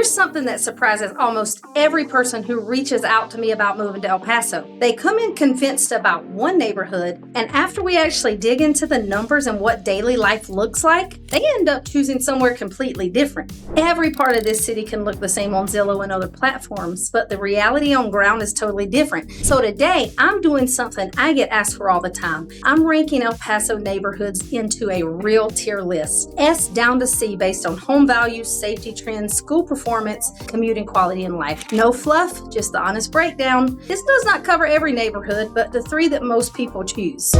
Here's something that surprises almost every person who reaches out to me about moving to El Paso. They come in convinced about one neighborhood, and after we actually dig into the numbers and what daily life looks like, they end up choosing somewhere completely different. Every part of this city can look the same on Zillow and other platforms, but the reality on ground is totally different. So today, I'm doing something I get asked for all the time. I'm ranking El Paso neighborhoods into a real tier list, S down to C, based on home values, safety trends, school performance, commuting quality, and life. No fluff, just the honest breakdown. This does not cover every neighborhood, but the three that most people choose.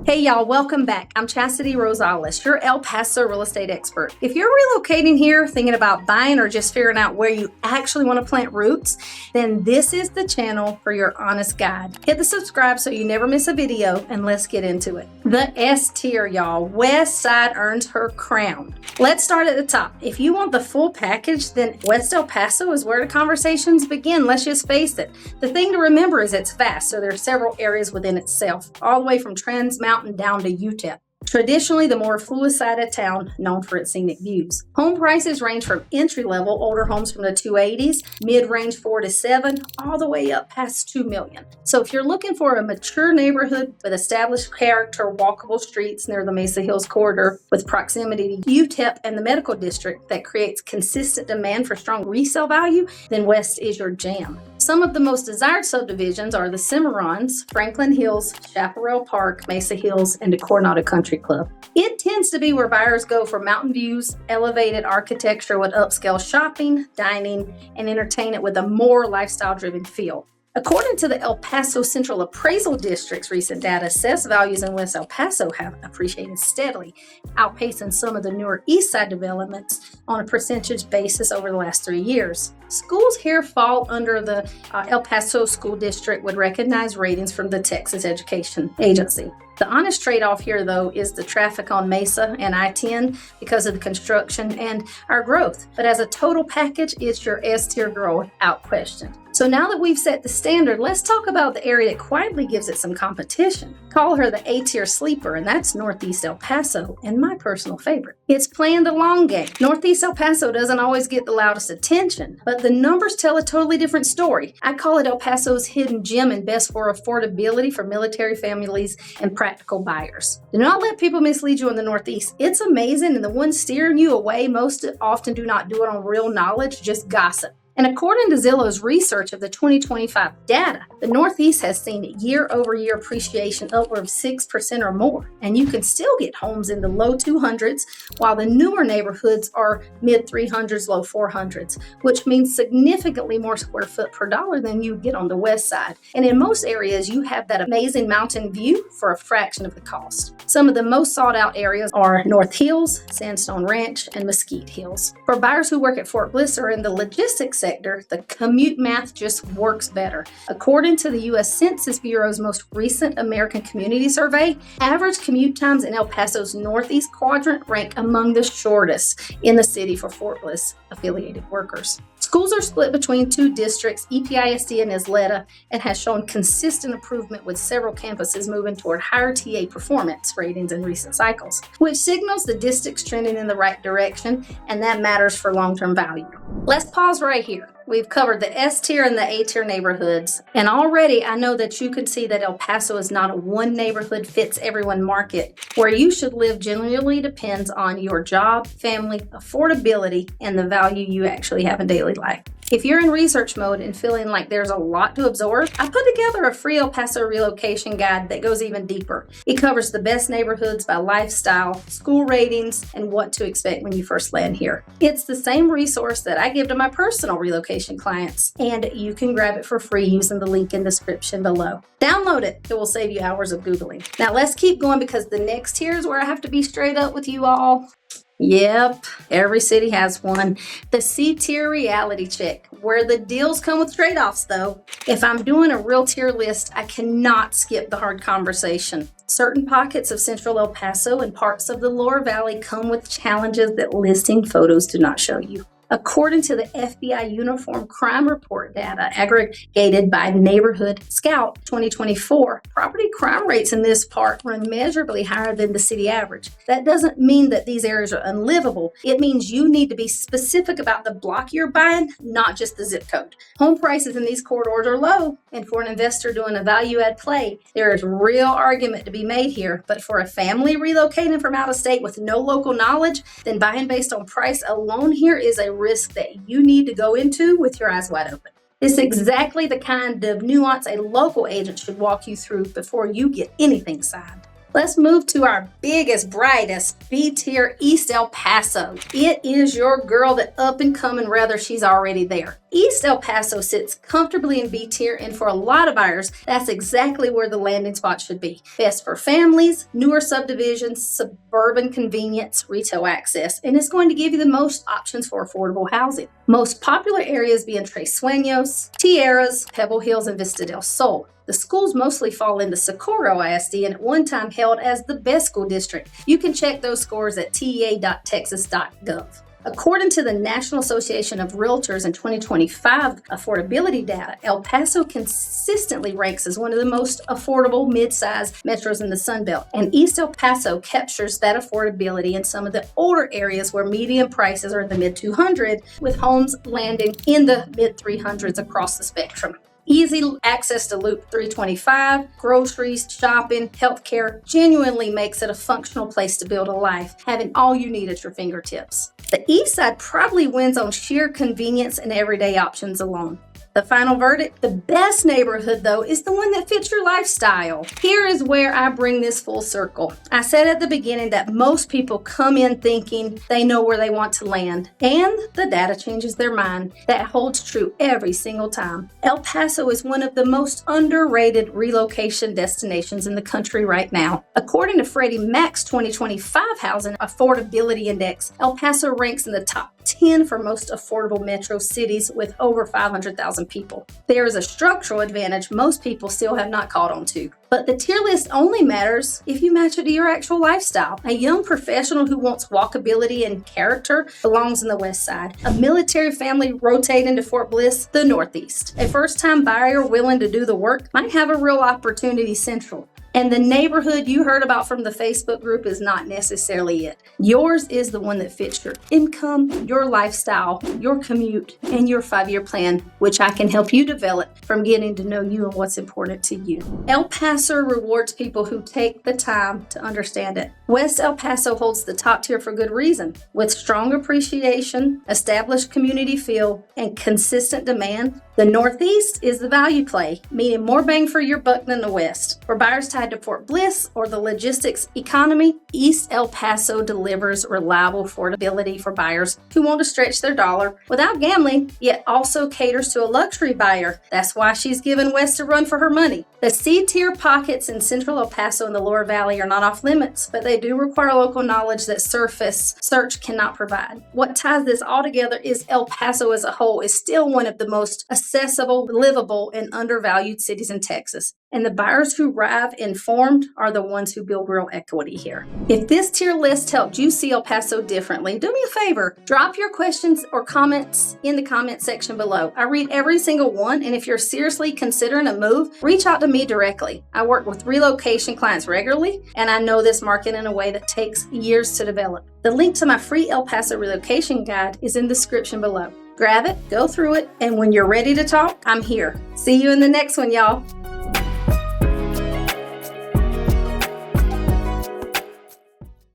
Hey y'all, welcome back. I'm Chastity Rosales, your El Paso real estate expert. If you're relocating here, thinking about buying, or just figuring out where you actually want to plant roots, then this is the channel for your honest guide. Hit the subscribe so you never miss a video, and let's get into it. The S tier, y'all. West Side earns her crown. Let's start at the top. If you want the full package, then West El Paso is where the conversations begin. Let's just face it. The thing to remember is it's vast, so there are several areas within itself, all the way from Trans Mountain down to UTEP. Traditionally, the more affluent side of town, known for its scenic views. Home prices range from entry-level older homes from the 280s, mid-range 4 to 7, all the way up past $2 million. So if you're looking for a mature neighborhood with established character, walkable streets near the Mesa Hills corridor, with proximity to UTEP and the medical district that creates consistent demand for strong resale value, then West is your jam. Some of the most desired subdivisions are the Cimarrons, Franklin Hills, Chaparral Park, Mesa Hills, and the Coronado Country Club. It tends to be where buyers go for mountain views, elevated architecture with upscale shopping, dining, and entertainment with a more lifestyle-driven feel. According to the El Paso Central Appraisal District's recent data, assessed values in West El Paso have appreciated steadily, outpacing some of the newer East Side developments on a percentage basis over the last 3 years. Schools here fall under the El Paso School District with recognized ratings from the Texas Education Agency. The honest trade-off here, though, is the traffic on Mesa and I-10 because of the construction and our growth. But as a total package, it's your S-tier girl without question. So now that we've set the standard, let's talk about the area that quietly gives it some competition. Call her the A-tier sleeper, and that's Northeast El Paso, and my personal favorite. It's playing the long game. Northeast El Paso doesn't always get the loudest attention, but the numbers tell a totally different story. I call it El Paso's hidden gem and best for affordability for military families and practical buyers. Do not let people mislead you in the Northeast. It's amazing, and the ones steering you away most often do not do it on real knowledge, just gossip. And according to Zillow's research of the 2025 data, the Northeast has seen year-over-year appreciation upward of 6% or more. And you can still get homes in the low 200s, while the newer neighborhoods are mid-300s, low 400s, which means significantly more square foot per dollar than you get on the west side. And in most areas, you have that amazing mountain view for a fraction of the cost. Some of the most sought-out areas are North Hills, Sandstone Ranch, and Mesquite Hills. For buyers who work at Fort Bliss or in the logistics sector, the commute math just works better. According to the U.S. Census Bureau's most recent American Community Survey, average commute times in El Paso's northeast quadrant rank among the shortest in the city for Fort Bliss affiliated workers. Schools are split between two districts, EPISD and Isleta, and has shown consistent improvement with several campuses moving toward higher TA performance ratings in recent cycles, which signals the district's trending in the right direction, and that matters for long-term value. Let's pause right here. We've covered the S tier and the A tier neighborhoods, and already I know that you could see that El Paso is not a one neighborhood fits everyone market. Where you should live generally depends on your job, family, affordability, and the value you actually have in daily life. If you're in research mode and feeling like there's a lot to absorb, I put together a free El Paso relocation guide that goes even deeper. It covers the best neighborhoods by lifestyle, school ratings, and what to expect when you first land here. It's the same resource that I give to my personal relocation clients, and you can grab it for free using the link in the description below. Download it. It will save you hours of Googling. Now let's keep going, because the next tier is where I have to be straight up with you all. Yep, every city has one. The C-tier reality check, where the deals come with trade-offs though. If I'm doing a real tier list, I cannot skip the hard conversation. Certain pockets of central El Paso and parts of the lower valley come with challenges that listing photos do not show you. According to the FBI Uniform Crime Report data aggregated by Neighborhood Scout 2024, property crime rates in this part run measurably higher than the city average. That doesn't mean that these areas are unlivable. It means you need to be specific about the block you're buying, not just the zip code. Home prices in these corridors are low, and for an investor doing a value-add play, there is real argument to be made here. But for a family relocating from out of state with no local knowledge, then buying based on price alone here is a risk that you need to go into with your eyes wide open. It's exactly the kind of nuance a local agent should walk you through before you get anything signed. Let's move to our biggest, brightest B-tier, East El Paso. It is your girl that up and coming, rather she's already there. East El Paso sits comfortably in B-tier, and for a lot of buyers, that's exactly where the landing spot should be. Best for families, newer subdivisions, suburban convenience, retail access, and it's going to give you the most options for affordable housing. Most popular areas being Tresueños, Tierras, Pebble Hills, and Vista del Sol. The schools mostly fall into Socorro ISD and at one time held as the best school district. You can check those scores at tea.texas.gov. According to the National Association of Realtors in 2025 affordability data, El Paso consistently ranks as one of the most affordable mid-size metros in the Sun Belt. And East El Paso captures that affordability in some of the older areas where median prices are in the mid-200s, with homes landing in the mid-300s across the spectrum. Easy access to Loop 325, groceries, shopping, healthcare genuinely makes it a functional place to build a life, having all you need at your fingertips. The East Side probably wins on sheer convenience and everyday options alone. The final verdict, the best neighborhood though is the one that fits your lifestyle. Here is where I bring this full circle. I said at the beginning that most people come in thinking they know where they want to land, and the data changes their mind. That holds true every single time. El Paso is one of the most underrated relocation destinations in the country right now. According to Freddie Mac's 2025 Housing Affordability Index, El Paso ranks in the top 10 for most affordable metro cities with over 500,000 people. There is a structural advantage most people still have not caught on to. But the tier list only matters if you match it to your actual lifestyle. A young professional who wants walkability and character belongs in the West Side. A military family rotating to Fort Bliss, the Northeast. A first-time buyer willing to do the work might have a real opportunity central. And the neighborhood you heard about from the Facebook group is not necessarily it. Yours is the one that fits your income, your lifestyle, your commute, and your 5-year plan, which I can help you develop from getting to know you and what's important to you. El Paso rewards people who take the time to understand it. West El Paso holds the top tier for good reason. With strong appreciation, established community feel, and consistent demand, the Northeast is the value play, meaning more bang for your buck than the West. For buyers tied to Fort Bliss or the logistics economy, East El Paso delivers reliable affordability for buyers who want to stretch their dollar without gambling, yet also caters to a luxury buyer. That's why she's given West a run for her money. The C-tier pockets in Central El Paso and the Lower Valley are not off limits, but they do require local knowledge that surface search cannot provide. What ties this all together is El Paso as a whole is still one of the most accessible, livable, and undervalued cities in Texas. And the buyers who arrive informed are the ones who build real equity here. If this tier list helped you see El Paso differently, do me a favor, drop your questions or comments in the comment section below. I read every single one, and if you're seriously considering a move, reach out to me directly. I work with relocation clients regularly, and I know this market in a way that takes years to develop. The link to my free El Paso relocation guide is in the description below. Grab it, go through it, and when you're ready to talk, I'm here. See you in the next one, y'all.